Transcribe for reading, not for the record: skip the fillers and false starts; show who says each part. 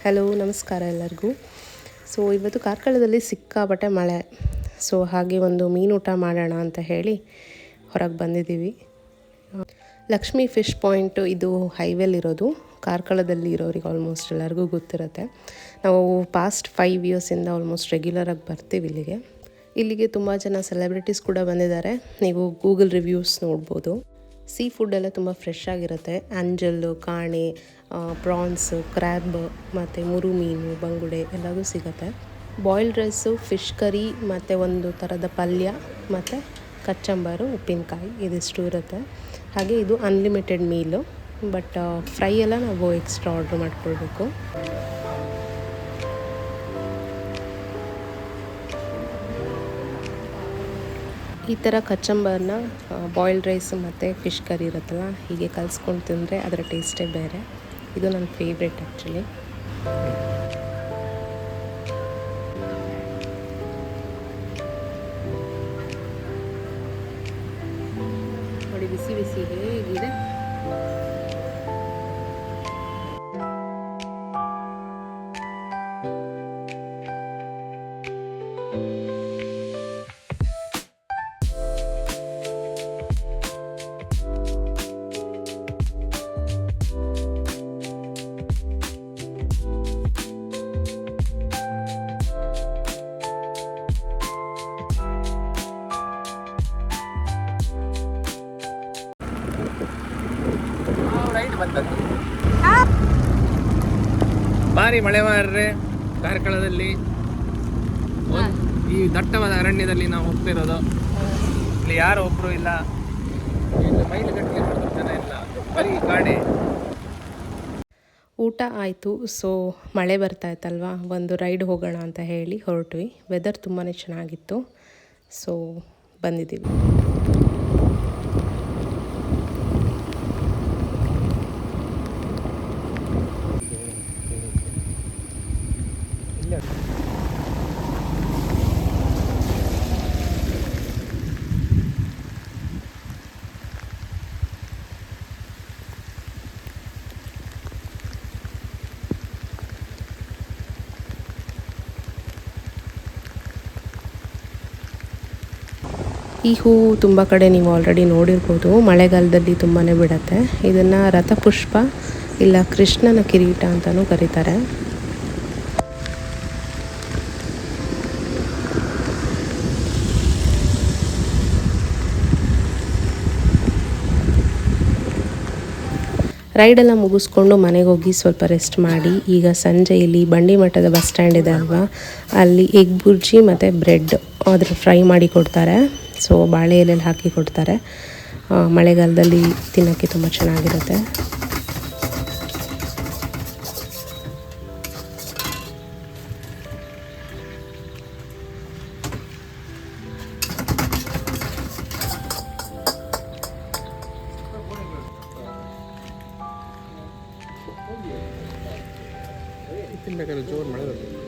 Speaker 1: Hello, ನಮಸ್ಕಾರ ಎಲ್ಲರಿಗೂ. ಇವತ್ತು ಕಾರ್ಕಳದಲ್ಲಿ ಸಿಕ್ಕಾಪಟ್ಟೆ ಮಳೆ. ಹಾಗೆ ಒಂದು ಮೀನೂಟ ಮಾಡೋಣ ಅಂತ ಹೇಳಿ ಹೊರಗೆ ಬಂದಿದ್ದೀವಿ. ಲಕ್ಷ್ಮೀ ಫಿಶ್ ಪಾಯಿಂಟು ಇದು ಹೈವೇಲಿರೋದು. ಕಾರ್ಕಳದಲ್ಲಿ ಇರೋರಿಗೆ ಆಲ್ಮೋಸ್ಟ್ ಎಲ್ಲರಿಗೂ ಗೊತ್ತಿರುತ್ತೆ. ನಾವು ಪಾಸ್ಟ್ 5 ಇಯರ್ಸಿಂದ ಆಲ್ಮೋಸ್ಟ್ ರೆಗ್ಯುಲರಾಗಿ ಬರ್ತೀವಿ ಇಲ್ಲಿಗೆ ತುಂಬ ಜನ ಸೆಲೆಬ್ರಿಟೀಸ್ ಕೂಡ ಬಂದಿದ್ದಾರೆ. ನೀವು ಗೂಗಲ್ ರಿವ್ಯೂಸ್ ನೋಡ್ಬೋದು. ಸೀ ಫುಡ್ ಎಲ್ಲ ತುಂಬ ಫ್ರೆಶ್ ಆಗಿರುತ್ತೆ. ಅಂಜಲ್ಲು, ಕಾಣೆ, ಪ್ರಾನ್ಸ್, ಕ್ರ್ಯಾಬ್ ಮತ್ತು ಮುರು ಮೀನು, ಬಂಗುಡೆ ಎಲ್ಲದೂ ಸಿಗುತ್ತೆ. ಬಾಯ್ಲ್ಡ್ ರೈಸು, ಫಿಶ್ ಕರಿ ಮತ್ತು ಒಂದು ಥರದ ಪಲ್ಯ ಮತ್ತು ಕಚ್ಚಂಬರು, ಉಪ್ಪಿನಕಾಯಿ ಇದಿಷ್ಟು ಇರುತ್ತೆ. ಹಾಗೆ ಇದು ಅನ್ಲಿಮಿಟೆಡ್ ಮೀಲು. ಬಟ್ ಫ್ರೈ ಎಲ್ಲ ನಾವು ಎಕ್ಸ್ಟ್ರಾ ಆರ್ಡ್ರ್ ಮಾಡ್ಕೊಳ್ಬೇಕು. ಈ ಥರ ಕಚ್ಚಂಬರ್ನ ಬಾಯ್ಲ್ಡ್ ರೈಸ್ ಮತ್ತು ಫಿಶ್ ಕರಿ ಇರುತ್ತಲ್ಲ, ಹೀಗೆ ಕಲಿಸ್ಕೊಂಡು ತಿಂದರೆ ಅದರ ಟೇಸ್ಟೇ ಬೇರೆ. ಇದು ನನ್ನ ಫೇವ್ರೆಟ್ ಆ್ಯಕ್ಚುಲಿ. ನೋಡಿ ಬಿಸಿ ಬಿಸಿ ಹೇಗಿದೆ.
Speaker 2: ಭಾರಿ ಮಳೆ ಮಾರ್ರೆ ಕಾರ್ಕಳದಲ್ಲಿ. ಈ ದಟ್ಟವಾದ ಅರಣ್ಯದಲ್ಲಿ ನಾವು ಹೋಗ್ತಿರೋದು. ಇಲ್ಲಿ ಯಾರು ಒಬ್ರು ಇಲ್ಲ, ಮೈಲುಗಟ್ಟಲೆ ಜನ ಇಲ್ಲ, ಬರೀ ಕಾಡೆ.
Speaker 1: ಊಟ ಆಯಿತು. ಮಳೆ ಬರ್ತಾ ಇತ್ತಲ್ವ, ಒಂದು ರೈಡ್ ಹೋಗೋಣ ಅಂತ ಹೇಳಿ ಹೊರಟ್ವಿ. ವೆದರ್ ತುಂಬಾ ಚೆನ್ನಾಗಿತ್ತು. ಬಂದಿದ್ದೀವಿ. ಈ ಹೂವು ತುಂಬ ಕಡೆ ನೀವು ಆಲ್ರೆಡಿ ನೋಡಿರ್ಬೋದು. ಮಳೆಗಾಲದಲ್ಲಿ ತುಂಬಾ ಬಿಡುತ್ತೆ. ಇದನ್ನು ರಥಪುಷ್ಪ ಇಲ್ಲ ಕೃಷ್ಣನ ಕಿರೀಟ ಅಂತಲೂ ಕರೀತಾರೆ. ರೈಡೆಲ್ಲ ಮುಗಿಸ್ಕೊಂಡು ಮನೆಗೆ ಹೋಗಿ ಸ್ವಲ್ಪ ರೆಸ್ಟ್ ಮಾಡಿ, ಈಗ ಸಂಜೆ ಇಲ್ಲಿ ಬಂಡಿಮಠದ ಬಸ್ ಸ್ಟ್ಯಾಂಡ್ ಇದೆ ಅಲ್ವಾ, ಅಲ್ಲಿ ಎಗ್ ಬುರ್ಜಿ ಮತ್ತು ಬ್ರೆಡ್ ಅದ್ರ ಫ್ರೈ ಮಾಡಿ ಕೊಡ್ತಾರೆ. ಬಾಳೆ ಎಲೆಯಲ್ಲಿ ಹಾಕಿ ಕೊಡ್ತಾರೆ. ಮಳೆಗಾಲದಲ್ಲಿ ತಿನ್ನೋಕ್ಕೆ ತುಂಬ ಚೆನ್ನಾಗಿರುತ್ತೆ.
Speaker 2: ತಿನ್ಬೇಕಾದ್ರೆ ಜೋರು ಮಳೆ ಬರ್ತದೆ.